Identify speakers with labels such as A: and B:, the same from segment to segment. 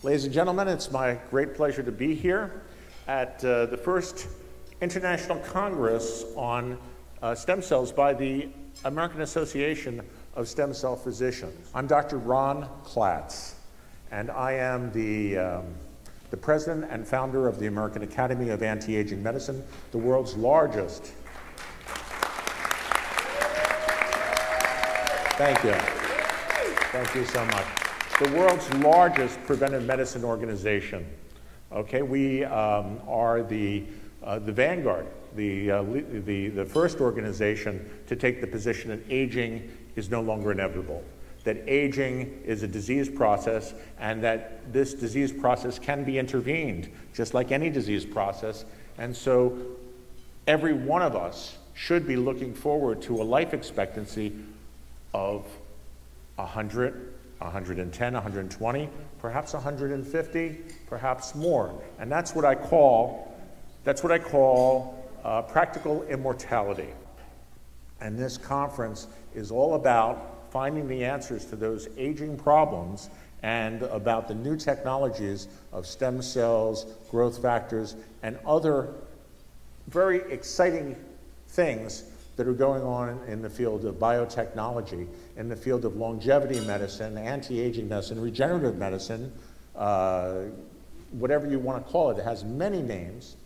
A: Ladies and gentlemen, it's my great pleasure to be here at the first International Congress on Stem Cells by the American Association of Stem Cell Physicians. I'm Dr. Ron Klatz, and I am the president and founder of the American Academy of Anti-Aging Medicine, the world's largest. Thank you. Thank you so much. The world's largest preventive medicine organization. Okay, we are the vanguard, the first organization to take the position that aging is no longer inevitable, that aging is a disease process, and that this disease process can be intervened, just like any disease process. And so every one of us should be looking forward to a life expectancy of 100, 110, 120, perhaps 150, perhaps more. And that's what I call practical immortality. And this conference is all about finding the answers to those aging problems and about the new technologies of stem cells, growth factors, and other very exciting things that are going on in the field of biotechnology, in the field of longevity medicine, anti-aging medicine, regenerative medicine, whatever you want to call it. It has many names,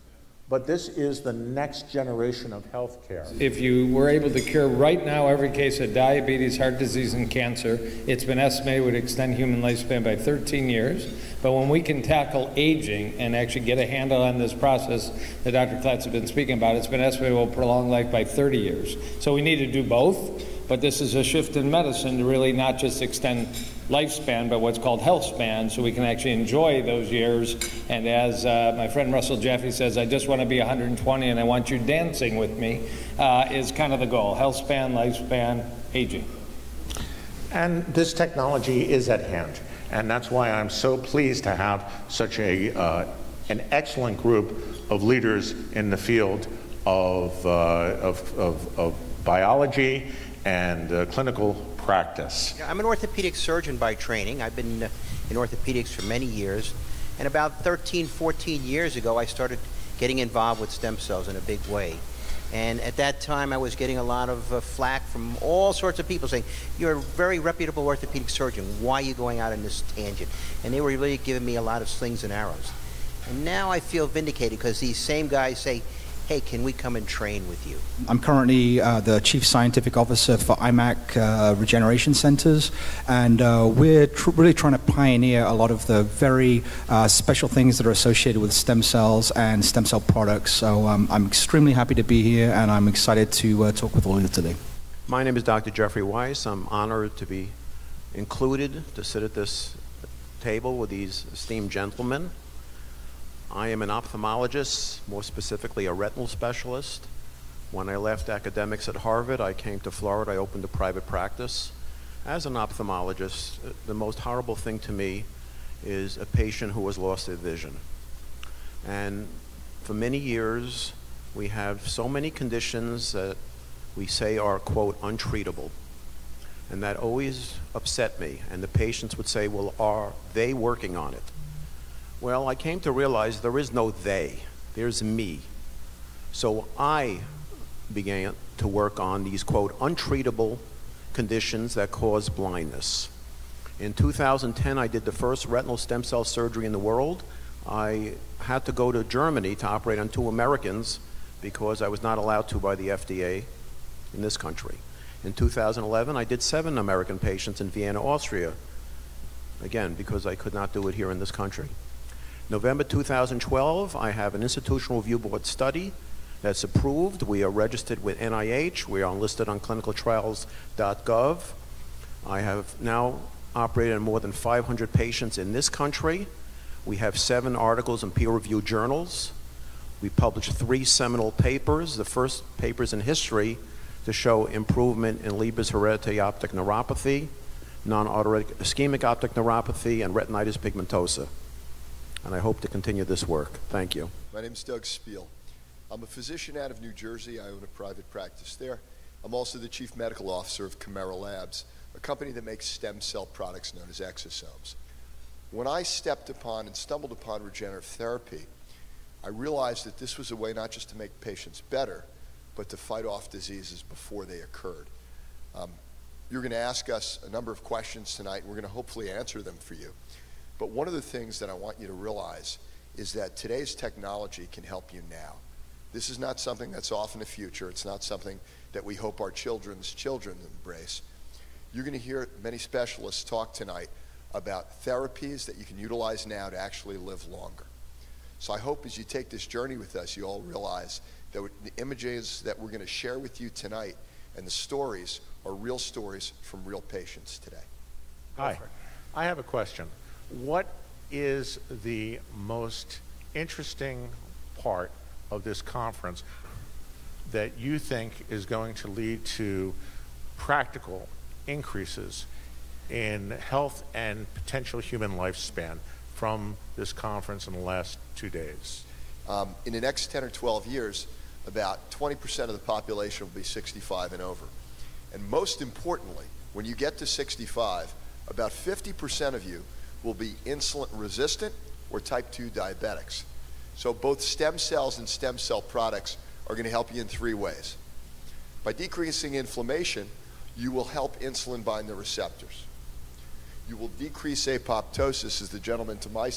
A: but this is the next generation of healthcare.
B: If you were able to cure right now every case of diabetes, heart disease, and cancer, it's been estimated would extend human lifespan by 13 years. But when we can tackle aging and actually get a handle on this process that Dr. Klatz has been speaking about, it's been estimated will prolong life by 30 years. So we need to do both, but this is a shift in medicine to really not just extend lifespan, but what's called health span, so we can actually enjoy those years. And as my friend Russell Jaffe says, I just want to be 120 and I want you dancing with me, is kind of the goal. Health span, lifespan, aging.
A: And this technology is at hand. And that's why I'm so pleased to have such an excellent group of leaders in the field of biology and clinical practice.
C: I'm an orthopedic surgeon by training. I've been in orthopedics for many years. And about 13, 14 years ago, I started getting involved with stem cells in a big way. And at that time, I was getting a lot of flack from all sorts of people saying, you're a very reputable orthopedic surgeon. Why are you going out on this tangent? And they were really giving me a lot of slings and arrows. And now I feel vindicated because these same guys say, hey, can we come and train with you?
D: I'm currently the Chief Scientific Officer for IMAC Regeneration Centers, and we're really trying to pioneer a lot of the very special things that are associated with stem cells and stem cell products. So I'm extremely happy to be here, and I'm excited to talk with all of you today.
E: My name is Dr. Jeffrey Weiss. I'm honored to be included to sit at this table with these esteemed gentlemen. I am an ophthalmologist, more specifically a retinal specialist. When I left academics at Harvard, I came to Florida. I opened a private practice. As an ophthalmologist, the most horrible thing to me is a patient who has lost their vision. And for many years, we have so many conditions that we say are, quote, untreatable. And that always upset me. And the patients would say, well, are they working on it? Well, I came to realize there is no they, there's me. So I began to work on these, quote, untreatable conditions that cause blindness. In 2010, I did the first retinal stem cell surgery in the world. I had to go to Germany to operate on 2 Americans because I was not allowed to by the FDA in this country. In 2011, I did 7 American patients in Vienna, Austria, again, because I could not do it here in this country. November 2012, I have an institutional review board study that's approved. We are registered with NIH. We are listed on clinicaltrials.gov. I have now operated on more than 500 patients in this country. We have 7 articles in peer-reviewed journals. We published 3 seminal papers, the first papers in history to show improvement in Leber's hereditary optic neuropathy, non-autoretic ischemic optic neuropathy, and retinitis pigmentosa. And I hope to continue this work. Thank you.
F: My name is Doug Spiel. I'm a physician out of New Jersey. I own a private practice there. I'm also the Chief Medical Officer of Chimera Labs, a company that makes stem cell products known as exosomes. When I stepped upon and stumbled upon regenerative therapy, I realized that this was a way not just to make patients better, but to fight off diseases before they occurred. You're going to ask us a number of questions tonight, and we're going to hopefully answer them for you. But one of the things that I want you to realize is that today's technology can help you now. This is not something that's off in the future. It's not something that we hope our children's children embrace. You're going to hear many specialists talk tonight about therapies that you can utilize now to actually live longer. So I hope as you take this journey with us, you all realize that the images that we're going to share with you tonight and the stories are real stories from real patients today.
A: Hi, I have a question. What is the most interesting part of this conference that you think is going to lead to practical increases in health and potential human lifespan from this conference in the last 2 days?
F: In the next 10 or 12 years, about 20% of the population will be 65 and over. And most importantly, when you get to 65, about 50% of you will be insulin resistant or type 2 diabetics. So both stem cells and stem cell products are going to help you in 3 ways. By decreasing inflammation, you will help insulin bind the receptors. You will decrease apoptosis, as the gentleman to my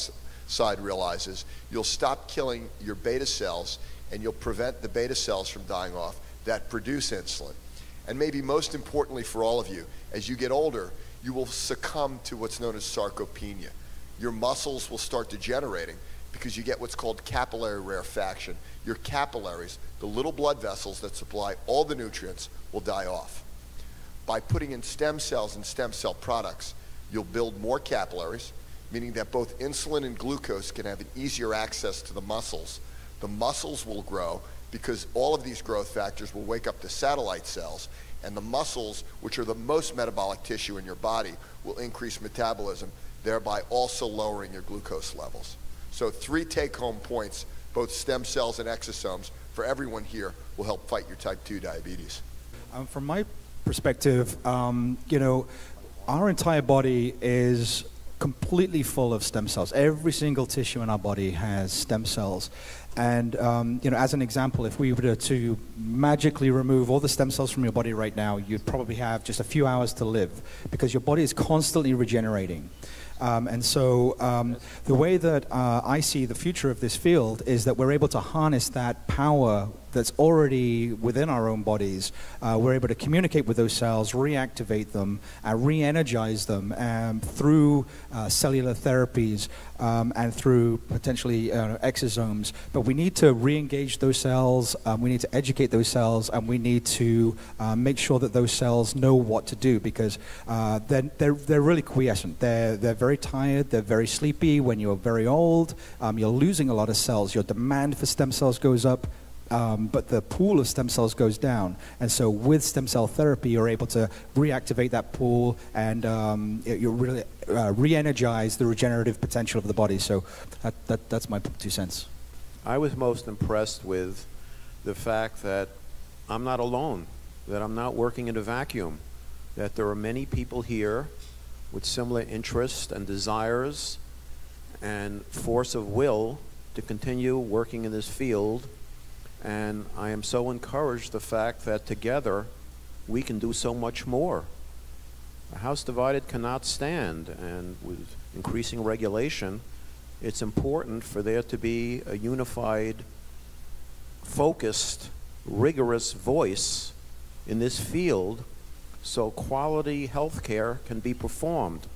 F: side realizes. You'll stop killing your beta cells, and you'll prevent the beta cells from dying off that produce insulin. And maybe most importantly for all of you, as you get older, you will succumb to what's known as sarcopenia. Your muscles will start degenerating because you get what's called capillary rarefaction. Your capillaries, the little blood vessels that supply all the nutrients, will die off. By putting in stem cells and stem cell products, you'll build more capillaries, meaning that both insulin and glucose can have an easier access to the muscles. The muscles will grow because all of these growth factors will wake up the satellite cells, and the muscles, which are the most metabolic tissue in your body, will increase metabolism, thereby also lowering your glucose levels. So 3 take-home points, both stem cells and exosomes, for everyone here will help fight your type 2 diabetes.
D: From my perspective, you know, our entire body is completely full of stem cells. Every single tissue in our body has stem cells. And, you know, as an example, if we were to magically remove all the stem cells from your body right now, you'd probably have just a few hours to live because your body is constantly regenerating. And so the way that I see the future of this field is that we're able to harness that power that's already within our own bodies. We're able to communicate with those cells, reactivate them, re-energize them through cellular therapies and through potentially exosomes. But we need to re-engage those cells, we need to educate those cells, and we need to make sure that those cells know what to do because they're really quiescent. They're very tired, they're very sleepy. When you're very old, you're losing a lot of cells. Your demand for stem cells goes up. But the pool of stem cells goes down. And so with stem cell therapy, you're able to reactivate that pool and you really re-energize the regenerative potential of the body. So that's my 2 cents.
E: I was most impressed with the fact that I'm not alone, that I'm not working in a vacuum, that there are many people here with similar interests and desires and force of will to continue working in this field. And I am so encouraged the fact that together we can do so much more. A house divided cannot stand, and with increasing regulation, it's important for there to be a unified, focused, rigorous voice in this field so quality health care can be performed.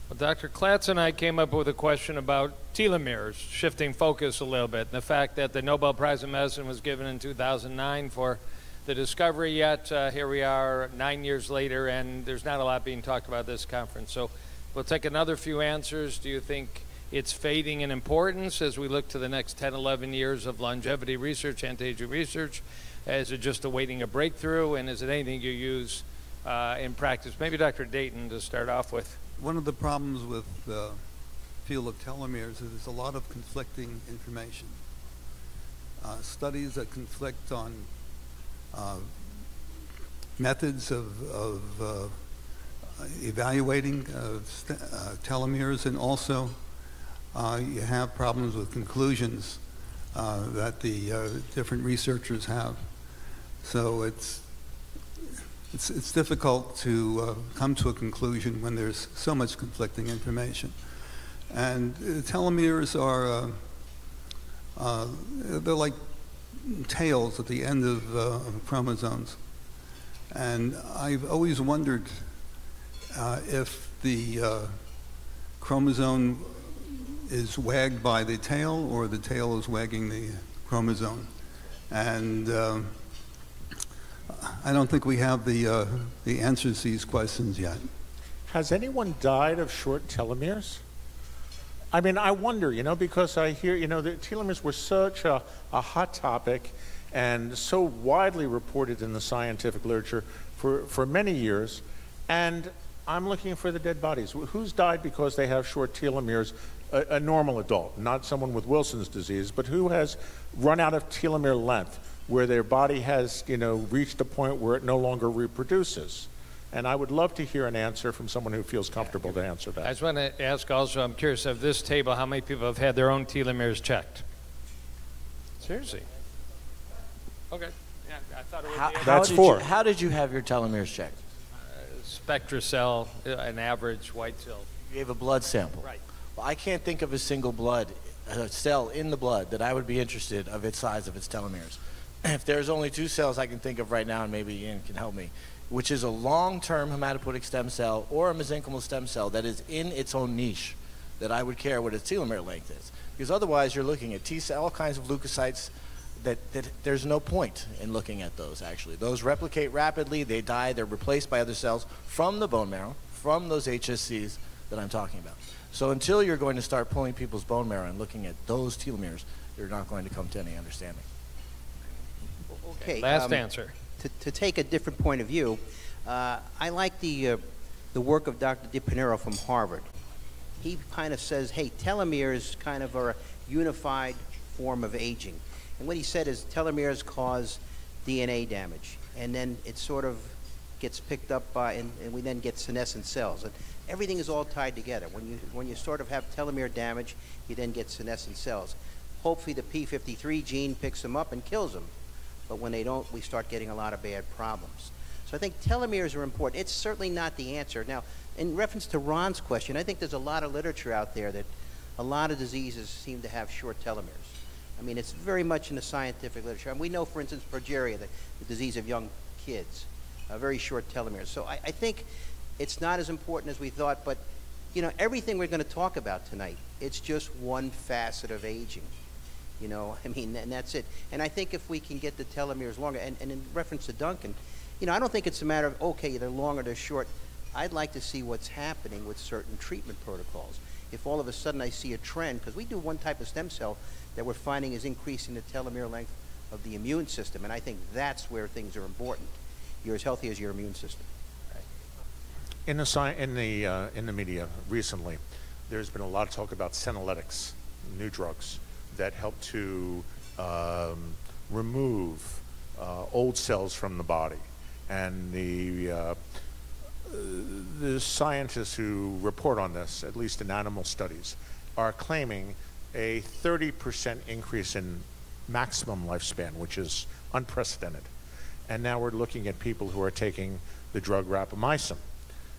B: Well, Dr. Klatz and I came up with a question about telomeres, shifting focus a little bit, and the fact that the Nobel Prize in Medicine was given in 2009 for the discovery, yet here we are 9 years later, and there's not a lot being talked about at this conference. So we'll take another few answers. Do you think it's fading in importance as we look to the next 10, 11 years of longevity research, anti-aging research? Is it just awaiting a breakthrough, and is it anything you use in practice? Maybe Dr. Dayton to start off with.
G: One of the problems with the field of telomeres is there's a lot of conflicting information. Studies that conflict on methods of evaluating telomeres, and also you have problems with conclusions that the different researchers have. So it's difficult to come to a conclusion when there's so much conflicting information. And telomeres are they're like tails at the end of chromosomes. And I've always wondered if the chromosome is wagged by the tail or the tail is wagging the chromosome. And I don't think we have the answers to these questions yet.
A: Has anyone died of short telomeres? I mean, I wonder, you know, because I hear, you know, the telomeres were such a hot topic and so widely reported in the scientific literature for many years, and I'm looking for the dead bodies. Who's died because they have short telomeres? A normal adult, not someone with Wilson's disease, but who has run out of telomere length, where their body has, you know, reached a point where it no longer reproduces. And I would love to hear an answer from someone who feels comfortable to answer that.
B: I just want to ask also, I'm curious, of this table, how many people have had their own telomeres checked? Seriously? Okay. Yeah, I thought it would be.
A: That's four.
H: How did you have your telomeres checked?
B: SpectraCell, an average white cell.
H: You gave a blood sample.
B: Right.
H: Well, I can't think of a single cell in the blood that I would be interested of its size of its telomeres. If there's only 2 cells I can think of right now, and maybe Ian can help me, which is a long-term hematopoietic stem cell or a mesenchymal stem cell that is in its own niche, that I would care what its telomere length is. Because otherwise you're looking at T cell, all kinds of leukocytes that there's no point in looking at those actually. Those replicate rapidly, they die, they're replaced by other cells from the bone marrow, from those HSCs that I'm talking about. So until you're going to start pulling people's bone marrow and looking at those telomeres, you're not going to come to any understanding.
C: Okay.
B: Last answer.
C: To take a different point of view, I like the work of Dr. DiPinero from Harvard. He kind of says, hey, telomeres kind of are a unified form of aging. And what he said is telomeres cause DNA damage, and then it sort of gets picked up by, and we then get senescent cells. And everything is all tied together. When you sort of have telomere damage, you then get senescent cells. Hopefully the P53 gene picks them up and kills them. But when they don't, we start getting a lot of bad problems. So I think telomeres are important. It's certainly not the answer. Now, in reference to Ron's question, I think there's a lot of literature out there that a lot of diseases seem to have short telomeres. I mean, it's very much in the scientific literature. And we know, for instance, progeria, the disease of young kids, very short telomeres. So I think it's not as important as we thought, but you know, everything we're going to talk about tonight, it's just one facet of aging. You know, I mean, and that's it. And I think if we can get the telomeres longer, and in reference to Duncan, you know, I don't think it's a matter of, okay, they're long or they're short. I'd like to see what's happening with certain treatment protocols. If all of a sudden I see a trend, because we do one type of stem cell that we're finding is increasing the telomere length of the immune system, and I think that's where things are important. You're as healthy as your immune system.
A: In the media recently, there's been a lot of talk about senolytics, new drugs that help to remove old cells from the body. And the scientists who report on this, at least in animal studies, are claiming a 30% increase in maximum lifespan, which is unprecedented. And now we're looking at people who are taking the drug rapamycin,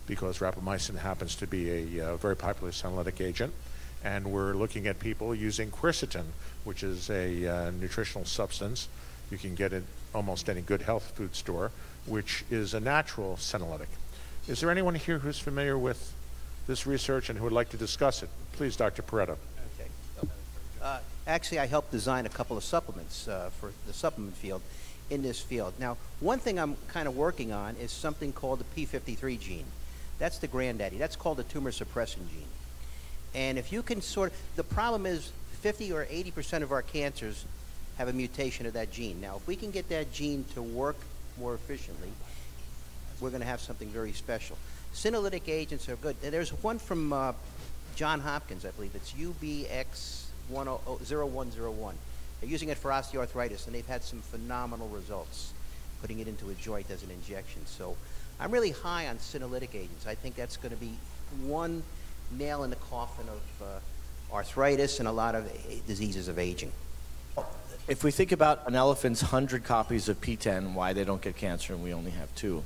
A: because rapamycin happens to be a very popular senolytic agent. And we're looking at people using quercetin, which is a nutritional substance. You can get it almost any good health food store, which is a natural senolytic. Is there anyone here who's familiar with this research and who would like to discuss it? Please, Dr. Peretta.
C: Okay. Actually, I helped design a couple of supplements for the supplement field in this field. Now, one thing I'm kind of working on is something called the P53 gene. That's the granddaddy. That's called the tumor suppression gene. And if you can the problem is 50 or 80% of our cancers have a mutation of that gene. Now, if we can get that gene to work more efficiently, we're going to have something very special. Senolytic agents are good. There's one from Johns Hopkins, I believe. It's UBX0101. They're using it for osteoarthritis, and they've had some phenomenal results, putting it into a joint as an injection. So I'm really high on senolytic agents. I think that's going to be one nail in the coffin of arthritis and a lot of diseases of aging.
H: If we think about an elephant's 100 copies of P10, why they don't get cancer and we only have 2,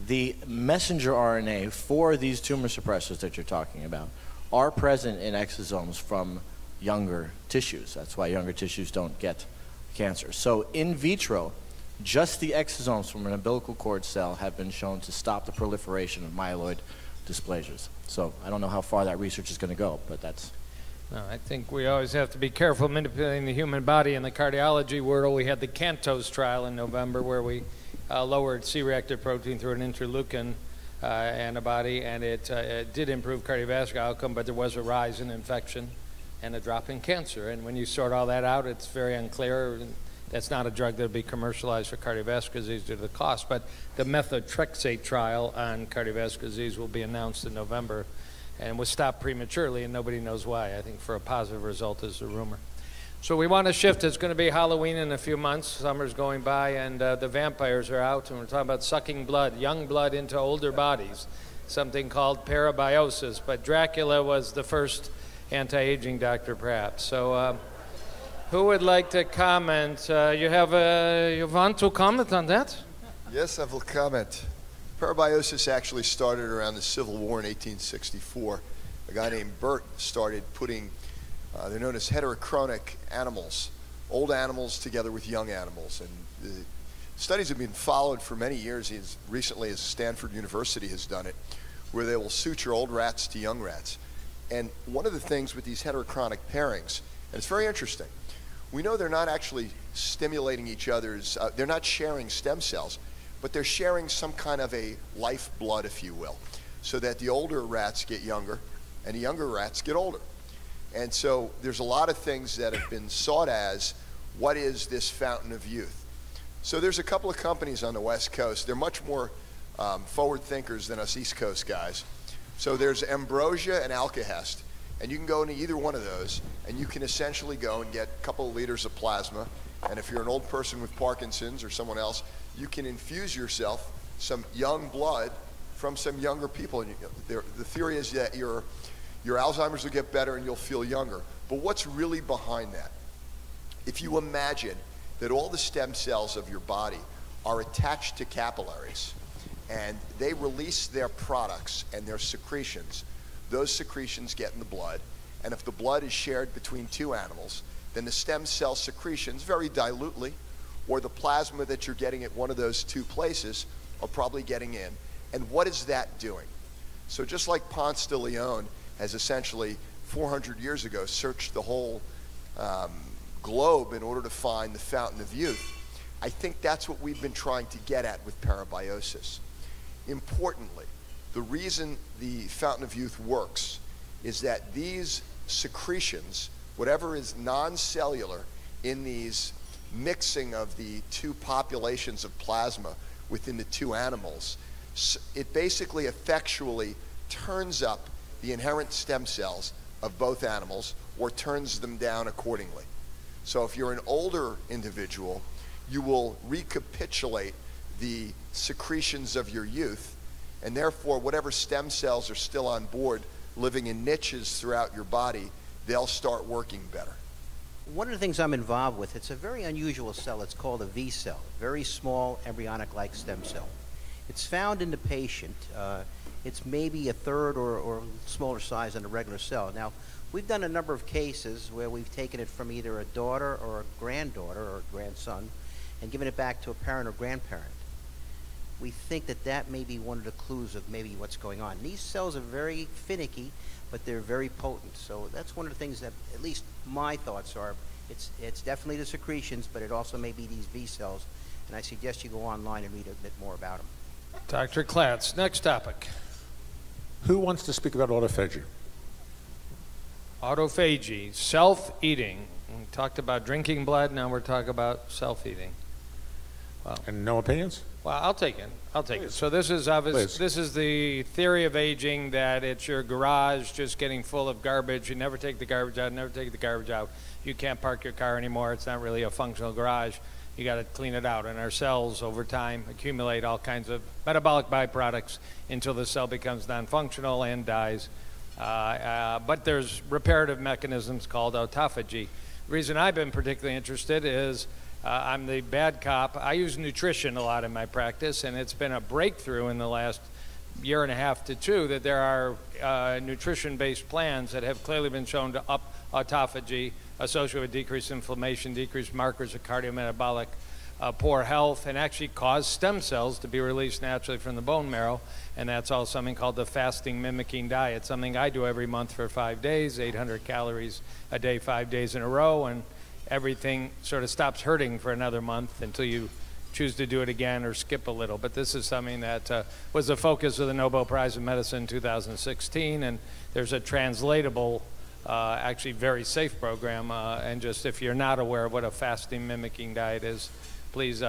H: the messenger RNA for these tumor suppressors that you're talking about are present in exosomes from younger tissues. That's why younger tissues don't get cancer. So in vitro, just the exosomes from an umbilical cord cell have been shown to stop the proliferation of myeloid dysplasias. So I don't know how far that research is going to go, but that's...
B: No, I think we always have to be careful manipulating the human body. In the cardiology world, we had the CANTOS trial in November where we lowered C-reactive protein through an interleukin antibody, and it did improve cardiovascular outcome, but there was a rise in infection and a drop in cancer. And when you sort all that out, it's very unclear. That's not a drug that will be commercialized for cardiovascular disease due to the cost, but the methotrexate trial on cardiovascular disease will be announced in November and was stopped prematurely, and nobody knows why. I think for a positive result is the rumor. So we want to shift. It's going to be Halloween in a few months. Summer's going by, and the vampires are out, and we're talking about sucking blood, young blood into older bodies, something called parabiosis. But Dracula was the first anti-aging doctor, perhaps. So who would like to comment? You want to comment on that?
F: Yes, I will comment. Parabiosis actually started around the Civil War in 1864. A guy named Burt started putting, they're known as heterochronic animals, old animals together with young animals. And the studies have been followed for many years. As recently as Stanford University has done it, where they will suture old rats to young rats. And one of the things with these heterochronic pairings, and it's very interesting, we know they're not actually stimulating each other's, they're not sharing stem cells, but they're sharing some kind of a lifeblood, if you will, so that the older rats get younger and the younger rats get older. And so there's a lot of things that have been sought as, what is this fountain of youth? So there's a couple of companies on the West Coast. They're much more forward thinkers than us East Coast guys. So there's Ambrosia and Alkahest. And you can go into either one of those, and you can essentially go and get a couple of liters of plasma. And if you're an old person with Parkinson's or someone else, you can infuse yourself some young blood from some younger people. And the theory is that your Alzheimer's will get better and you'll feel younger. But what's really behind that? If you imagine that all the stem cells of your body are attached to capillaries, and they release their products and their secretions, those secretions get in the blood, and if the blood is shared between two animals, then the stem cell secretions, very dilutely, or the plasma that you're getting at one of those two places are probably getting in. And what is that doing? So just like Ponce de Leon has essentially 400 years ago searched the whole globe in order to find the fountain of youth, I think that's what we've been trying to get at with parabiosis. Importantly, the reason the fountain of youth works is that these secretions, whatever is non-cellular in these mixing of the two populations of plasma within the two animals, it basically effectually turns up the inherent stem cells of both animals or turns them down accordingly. So if you're an older individual, you will recapitulate the secretions of your youth, and therefore whatever stem cells are still on board living in niches throughout your body, they'll start working better.
C: One of the things I'm involved with, it's a very unusual cell. It's called a V cell, very small embryonic-like stem cell. It's found in the patient. It's maybe a third or smaller size than a regular cell. Now, we've done a number of cases where we've taken it from either a daughter or a granddaughter or a grandson and given it back to a parent or grandparent. We think that that may be one of the clues of maybe what's going on. These cells are very finicky, but they're very potent. So that's one of the things that, at least my thoughts are, it's definitely the secretions, but it also may be these V cells. And I suggest you go online and read a bit more about them.
B: Dr. Klatz, next topic.
A: Who wants to speak about autophagy?
B: Autophagy, self-eating. We talked about drinking blood, now we're talking about self-eating. Well,
A: And no opinions?
B: well, I'll take it. I'll take it. So this is obvious. This is the theory of aging, that it's your garage just getting full of garbage. You never take the garbage out, never take the garbage out. You can't park your car anymore. It's not really a functional garage. you got to clean it out. And our cells over time accumulate all kinds of metabolic byproducts until the cell becomes non-functional and dies. But there's reparative mechanisms called autophagy. The reason I've been particularly interested is I'm the bad cop. I use nutrition a lot in my practice, and it's been a breakthrough in the last year and a half to two that there are nutrition-based plans that have clearly been shown to up autophagy, associated with decreased inflammation, decreased markers of cardiometabolic poor health, and actually cause stem cells to be released naturally from the bone marrow. And that's all something called the fasting-mimicking diet, something I do every month for 5 days, 800 calories a day, 5 days in a row, and everything sort of stops hurting for another month until you choose to do it again or skip a little. But this is something that was the focus of the Nobel Prize in Medicine in 2016, and there's a translatable, actually very safe program, and just if you're not aware of what a fasting-mimicking diet is, please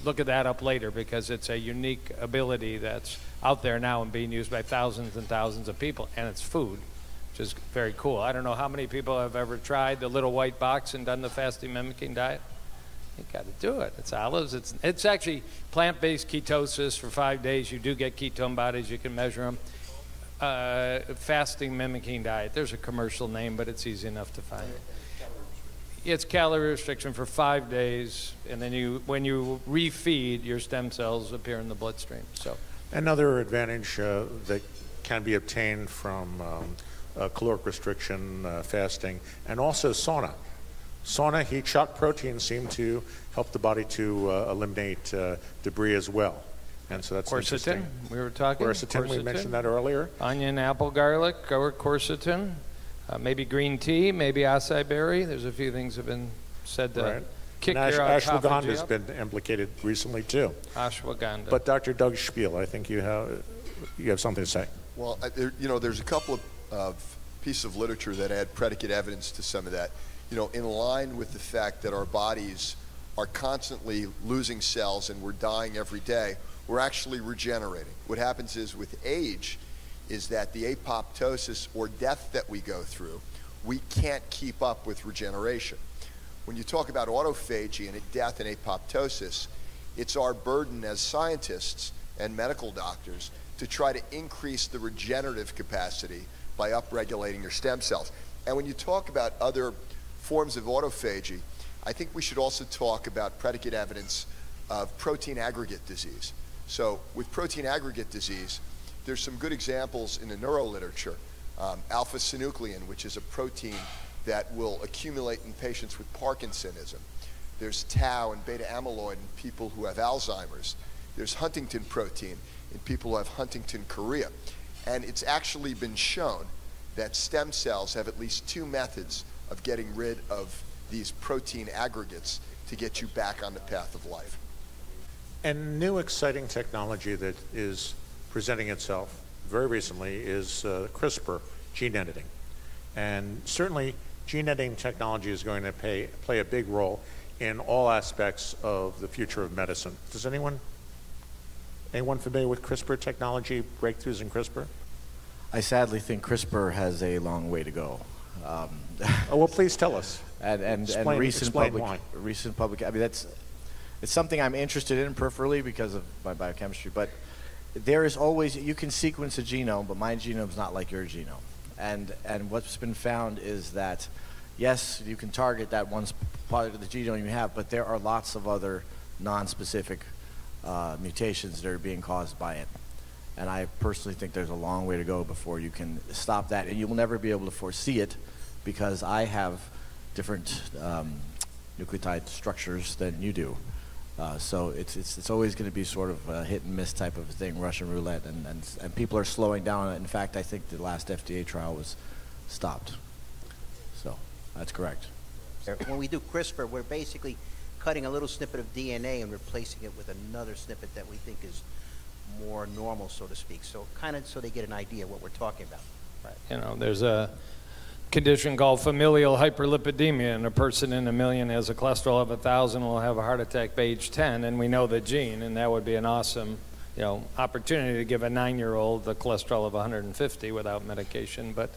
B: look at that up later, because it's a unique ability that's out there now and being used by thousands and thousands of people, and it's food, which is very cool. I don't know how many people have ever tried the little white box and done the fasting-mimicking diet. You got to do it. It's olives. It's actually plant-based ketosis for 5 days. You do get ketone bodies. You can measure them. Fasting-mimicking diet. There's a commercial name, but it's easy enough to find. It's calorie restriction for 5 days, and then when you refeed, your stem cells appear in the bloodstream. So
A: another advantage that can be obtained from caloric restriction, fasting, and also sauna. Sauna, heat shock proteins seem to help the body to eliminate debris as well. And so that's
B: quercetin, we were talking.
A: Quercetin, we mentioned that earlier.
B: Onion, apple, garlic, or quercetin. Maybe green tea, maybe acai berry. There's a few things have been said to kick your autophagy
A: ashwagandha has
B: up.
A: been implicated recently too.
B: Ashwagandha.
A: But Dr. Doug Spiel, I think you have something to say.
F: Well, there's a couple of pieces of literature that add predicate evidence to some of that. In line with the fact that our bodies are constantly losing cells and we're dying every day, we're actually regenerating. What happens is with age is that the apoptosis or death that we go through, we can't keep up with regeneration. When you talk about autophagy and death and apoptosis, it's our burden as scientists and medical doctors to try to increase the regenerative capacity by upregulating your stem cells. And when you talk about other forms of autophagy, I think we should also talk about predicate evidence of protein aggregate disease. So with protein aggregate disease, there's some good examples in the neuroliterature. Alpha-synuclein, which is a protein that will accumulate in patients with Parkinsonism. There's tau and beta amyloid in people who have Alzheimer's. There's Huntington protein in people who have Huntington chorea. And it's actually been shown that stem cells have at least 2 methods of getting rid of these protein aggregates to get you back on the path of life.
A: And new exciting technology that is presenting itself very recently is CRISPR gene editing. And certainly gene editing technology is going to play a big role in all aspects of the future of medicine. Does anyone familiar with CRISPR technology, breakthroughs in CRISPR?
H: I sadly think CRISPR has a long way to go.
A: Oh, well, please tell us.
H: And recent public. I mean, it's something I'm interested in peripherally because of my biochemistry. But there is always, you can sequence a genome, but my genome's not like your genome. And what's been found is that, yes, you can target that one part of the genome you have, but there are lots of other non-specific mutations that are being caused by it. And I personally think there's a long way to go before you can stop that. And you will never be able to foresee it because I have different nucleotide structures than you do. So it's always going to be sort of a hit and miss type of thing, Russian roulette, and people are slowing down on it. In fact, I think the last FDA trial was stopped. So that's correct.
C: When we do CRISPR, we're basically cutting a little snippet of DNA and replacing it with another snippet that we think is more normal, so to speak. So kind of so they get an idea of what we're talking about.
B: Right. You know, there's a condition called familial hyperlipidemia, and a person in a million has a cholesterol of 1,000 will have a heart attack by age 10, and we know the gene, and that would be an awesome, opportunity to give a 9-year-old a cholesterol of 150 without medication, but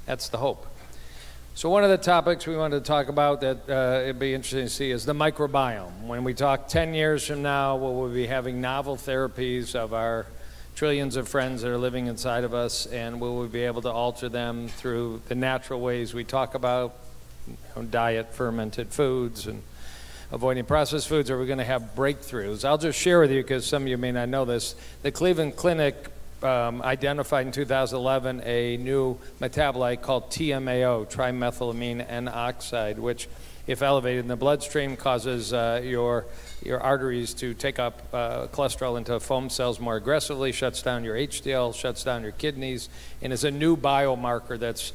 B: that's the hope. So one of the topics we wanted to talk about that it'd be interesting to see is the microbiome. When we talk 10 years from now, will we be having novel therapies of our trillions of friends that are living inside of us, and will we be able to alter them through the natural ways we talk about, diet, fermented foods, and avoiding processed foods? Are we going to have breakthroughs? I'll just share with you, because some of you may not know this, the Cleveland Clinic identified in 2011 a new metabolite called TMAO, trimethylamine N-oxide, which, if elevated in the bloodstream, causes your arteries to take up cholesterol into foam cells more aggressively, shuts down your HDL, shuts down your kidneys, and is a new biomarker that's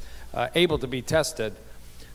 B: able to be tested.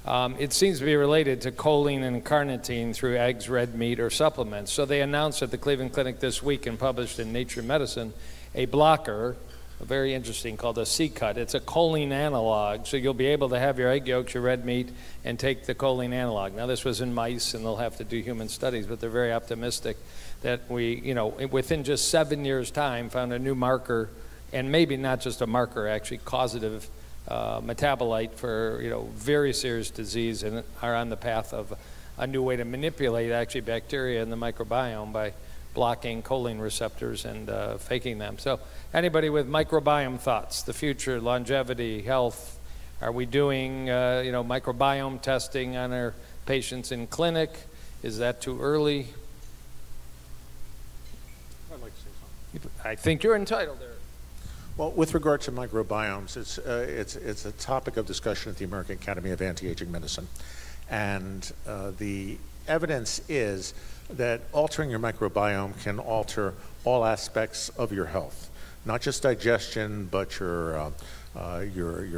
B: It seems to be related to choline and carnitine through eggs, red meat, or supplements. So they announced at the Cleveland Clinic this week and published in Nature Medicine a blocker, very interesting, called a C-cut. It's a choline analog, so you'll be able to have your egg yolks, your red meat, and take the choline analog. Now, this was in mice, and they'll have to do human studies, but they're very optimistic that we, within just 7 years' time, found a new marker, and maybe not just a marker, actually causative metabolite for, very serious disease, and are on the path of a new way to manipulate, actually, bacteria in the microbiome by blocking choline receptors and faking them. So anybody with microbiome thoughts, the future, longevity, health? Are we doing microbiome testing on our patients in clinic? Is that too early?
A: I'd like to say something.
B: I think you're entitled there.
A: Well, with regard to microbiomes, it's a topic of discussion at the American Academy of Anti-Aging Medicine. And the evidence is that altering your microbiome can alter all aspects of your health, not just digestion, but your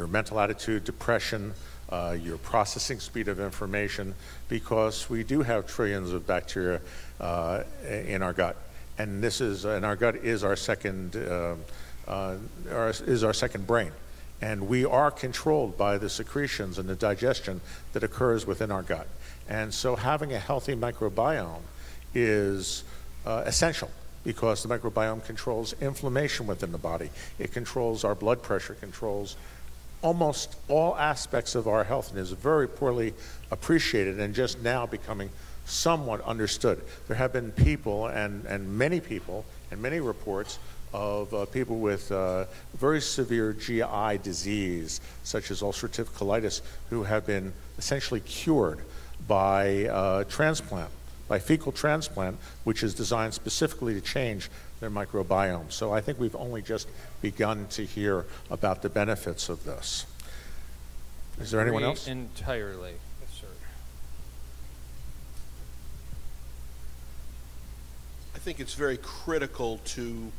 A: mental attitude, depression, your processing speed of information, because we do have trillions of bacteria in our gut, and our gut is our second brain. And we are controlled by the secretions and the digestion that occurs within our gut. And so having a healthy microbiome is essential, because the microbiome controls inflammation within the body. It controls our blood pressure, controls almost all aspects of our health, and is very poorly appreciated and just now becoming somewhat understood. There have been people, and many people, and many reports of people with very severe GI disease, such as ulcerative colitis, who have been essentially cured by transplant, by fecal transplant, which is designed specifically to change their microbiome. So I think we've only just begun to hear about the benefits of this. Is there anyone else?
B: Entirely. Yes, sir.
I: I think it's very critical to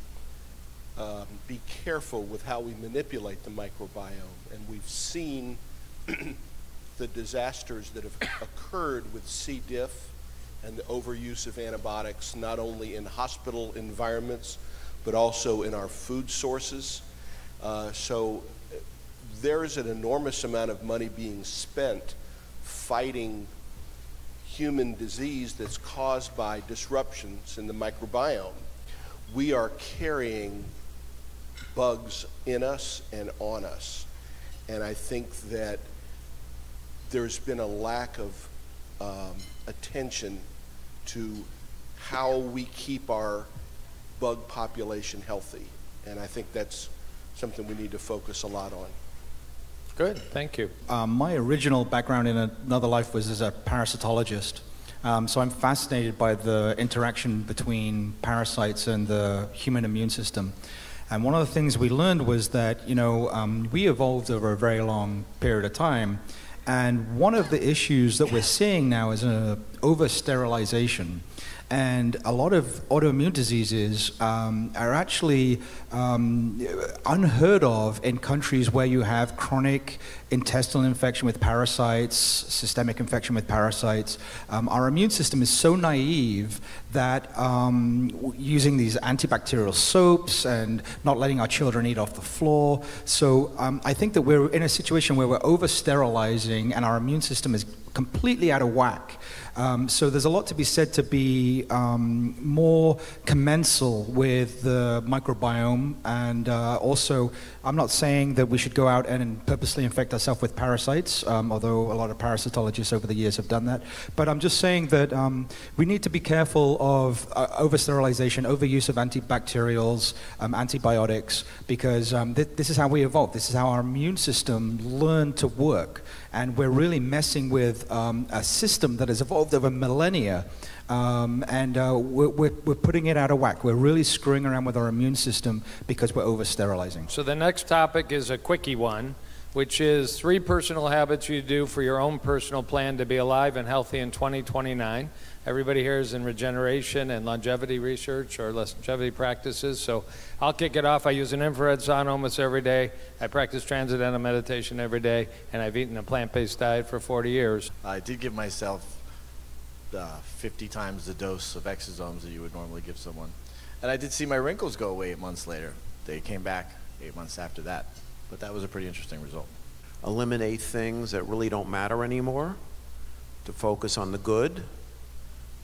I: be careful with how we manipulate the microbiome. And we've seen the disasters that have occurred with C. diff and the overuse of antibiotics, not only in hospital environments, but also in our food sources. So there is an enormous amount of money being spent fighting human disease that's caused by disruptions in the microbiome. We are carrying bugs in us and on us. And I think that there's been a lack of attention to how we keep our bug population healthy. And I think that's something we need to focus a lot on.
B: Good, thank you.
D: My original background in another life was as a parasitologist. So I'm fascinated by the interaction between parasites and the human immune system. And one of the things we learned was that, we evolved over a very long period of time. And one of the issues that we're seeing now is an over-sterilization. And a lot of autoimmune diseases are actually unheard of in countries where you have chronic intestinal infection with parasites, systemic infection with parasites. Our immune system is so naive that using these antibacterial soaps and not letting our children eat off the floor. So I think that we're in a situation where we're over-sterilizing and our immune system is completely out of whack. So there's a lot to be said to be more commensal with the microbiome, and also I'm not saying that we should go out and purposely infect ourselves with parasites, although a lot of parasitologists over the years have done that. But I'm just saying that we need to be careful of over-sterilization, overuse of antibacterials, antibiotics, because this is how we evolved. This is how our immune system learned to work. And we're really messing with a system that has evolved over millennia, and we're putting it out of whack. We're really screwing around with our immune system because we're over-sterilizing.
B: So the next topic is a quickie one, which is 3 personal habits you do for your own personal plan to be alive and healthy in 2029. Everybody here is in regeneration and longevity research or longevity practices, so I'll kick it off. I use an infrared sauna almost every day. I practice transcendental meditation every day, and I've eaten a plant-based diet for 40 years.
H: I did give myself 50 times the dose of exosomes that you would normally give someone. And I did see my wrinkles go away 8 months later. They came back 8 months after that. But that was a pretty interesting result.
E: Eliminate things that really don't matter anymore, to focus on the good,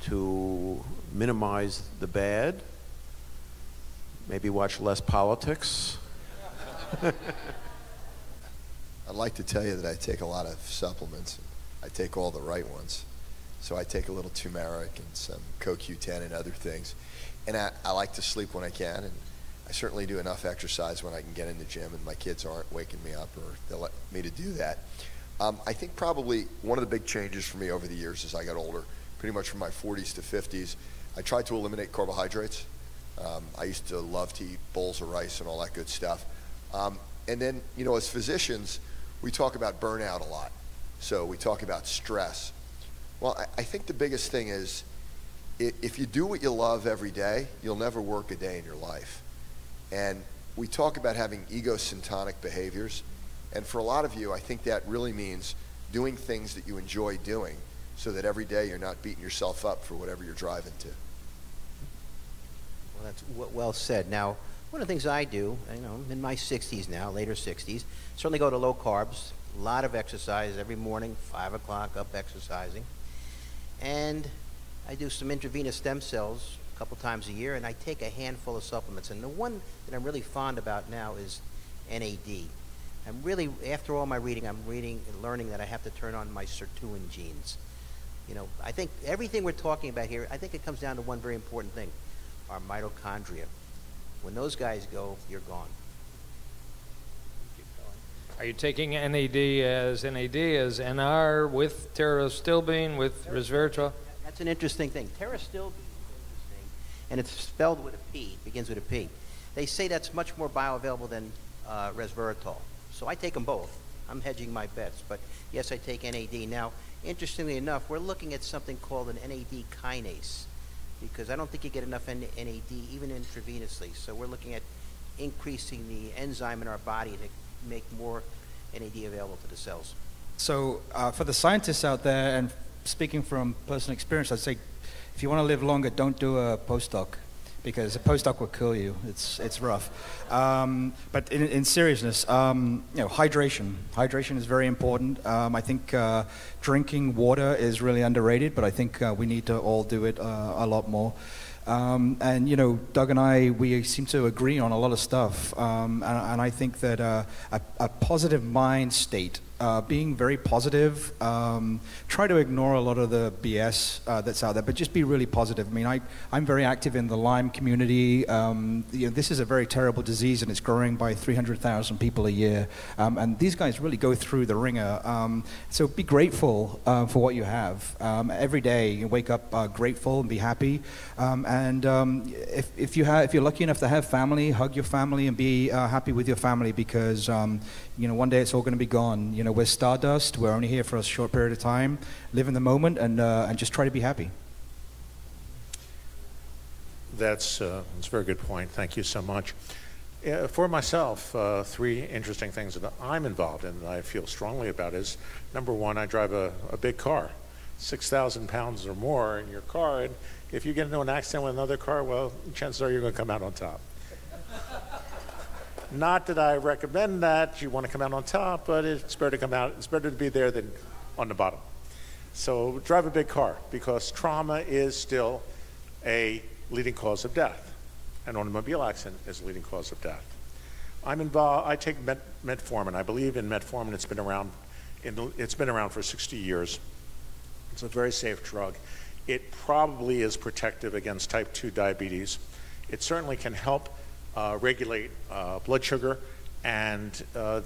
E: to minimize the bad, maybe watch less politics.
F: I'd like to tell you that I take a lot of supplements. I take all the right ones. So I take a little turmeric and some CoQ10 and other things. And I like to sleep when I can, and I certainly do enough exercise when I can get in the gym and my kids aren't waking me up or they'll let me to do that. I think probably one of the big changes for me over the years as I got older, pretty much from my 40s to 50s, I tried to eliminate carbohydrates. I used to love to eat bowls of rice and all that good stuff. And then, you know, as physicians, we talk about burnout a lot. So we talk about stress. Well, I think the biggest thing is if you do what you love every day, you'll never work a day in your life. And we talk about having egocentric behaviors. And for a lot of you, I think that really means doing things that you enjoy doing so that every day you're not beating yourself up for whatever you're driving to.
C: Well, that's well said. Now, one of the things I do, you know, I'm in my 60s now, later 60s, certainly go to low carbs, a lot of exercise every morning, 5 o'clock up exercising. And I do some intravenous stem cells a couple times a year, and I take a handful of supplements. And the one that I'm really fond about now is NAD. I'm really, after all my reading, I'm reading and learning that I have to turn on my sirtuin genes. You know, I think everything we're talking about here, I think it comes down to one very important thing, our mitochondria. When those guys go, you're gone.
B: Are you taking NAD as NR with pterostilbene, with resveratrol?
C: That's an interesting thing. Pterostilbene is interesting, and it's spelled with a P, begins with a P. They say that's much more bioavailable than resveratrol. So I take them both. I'm hedging my bets, but yes, I take NAD. Now, interestingly enough, we're looking at something called an NAD kinase, because I don't think you get enough NAD even intravenously. So we're looking at increasing the enzyme in our body to make more NAD available to the cells.
D: So for the scientists out there, and speaking from personal experience, I'd say if you want to live longer, don't do a postdoc, because a postdoc will kill you. It's rough. But in seriousness, you know, hydration. Hydration is very important. I think drinking water is really underrated, but I think we need to all do it a lot more. And you know, Doug and I, we seem to agree on a lot of stuff, and I think that a positive mind state, being very positive, try to ignore a lot of the BS that's out there, but just be really positive. I mean, I'm very active in the Lyme community. You know, this is a very terrible disease, and it's growing by 300,000 people a year, and these guys really go through the ringer. So be grateful for what you have. Every day, you wake up grateful and be happy. And if you're lucky enough to have family, hug your family and be happy with your family, because you know, one day it's all going to be gone. You know, we're stardust. We're only here for a short period of time. Live in the moment and just try to be happy.
A: That's a very good point. Thank you so much. For myself, 3 interesting things that I'm involved in that I feel strongly about is, number one, I drive a big car, 6,000 pounds or more in your car, and if you get into an accident with another car, well, chances are you're going to come out on top. Not that I recommend that you want to come out on top, but it's better to come out. It's better to be there than on the bottom. So drive a big car, because trauma is still a leading cause of death. An automobile accident is a leading cause of death. I'm involved. I take metformin. I believe in metformin. It's been around for 60 years. It's a very safe drug. It probably is protective against type 2 diabetes. It certainly can help regulate blood sugar, and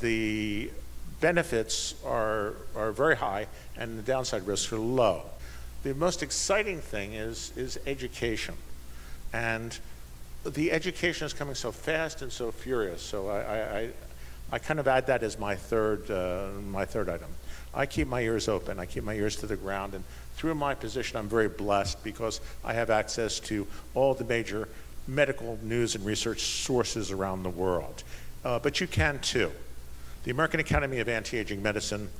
A: the benefits are very high and the downside risks are low. The most exciting thing is education. And the education is coming so fast and so furious. So I kind of add that as my third item. I keep my ears open. I keep my ears to the ground. And through my position, I'm very blessed because I have access to all the major medical news and research sources around the world. But you can too. The American Academy of Anti-Aging Medicine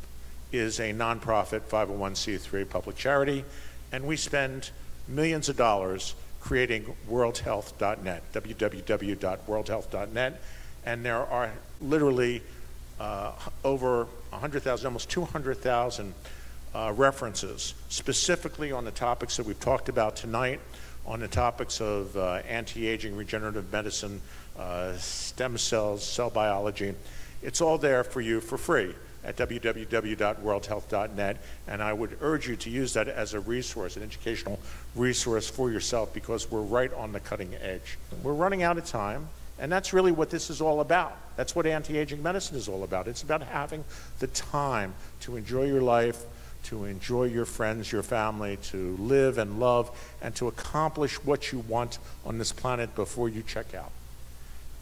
A: is a nonprofit 501c3 public charity, and we spend millions of dollars creating worldhealth.net, www.worldhealth.net, and there are literally over 100,000, almost 200,000 references specifically on the topics that we've talked about tonight, on the topics of anti-aging, regenerative medicine, stem cells, cell biology. It's all there for you for free at www.worldhealth.net, and I would urge you to use that as a resource, an educational resource for yourself, because we're right on the cutting edge. We're running out of time, and that's really what this is all about. That's what anti-aging medicine is all about. It's about having the time to enjoy your life, to enjoy your friends, your family, to live and love, and to accomplish what you want on this planet before you check out.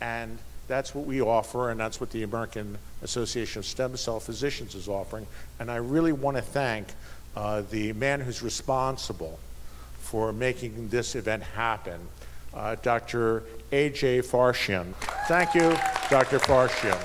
A: And that's what we offer, and that's what the American Association of Stem Cell Physicians is offering. And I really want to thank the man who's responsible for making this event happen, Dr. A.J. Farshin. Thank you, Dr. Farshin.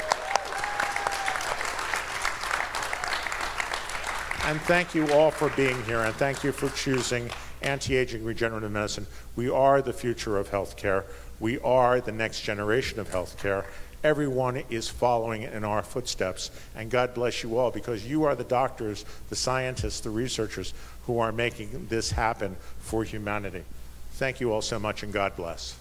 A: And thank you all for being here, and thank you for choosing anti-aging regenerative medicine. We are the future of healthcare. We are the next generation of healthcare. Everyone is following in our footsteps, and God bless you all, because you are the doctors, the scientists, the researchers who are making this happen for humanity. Thank you all so much, and God bless.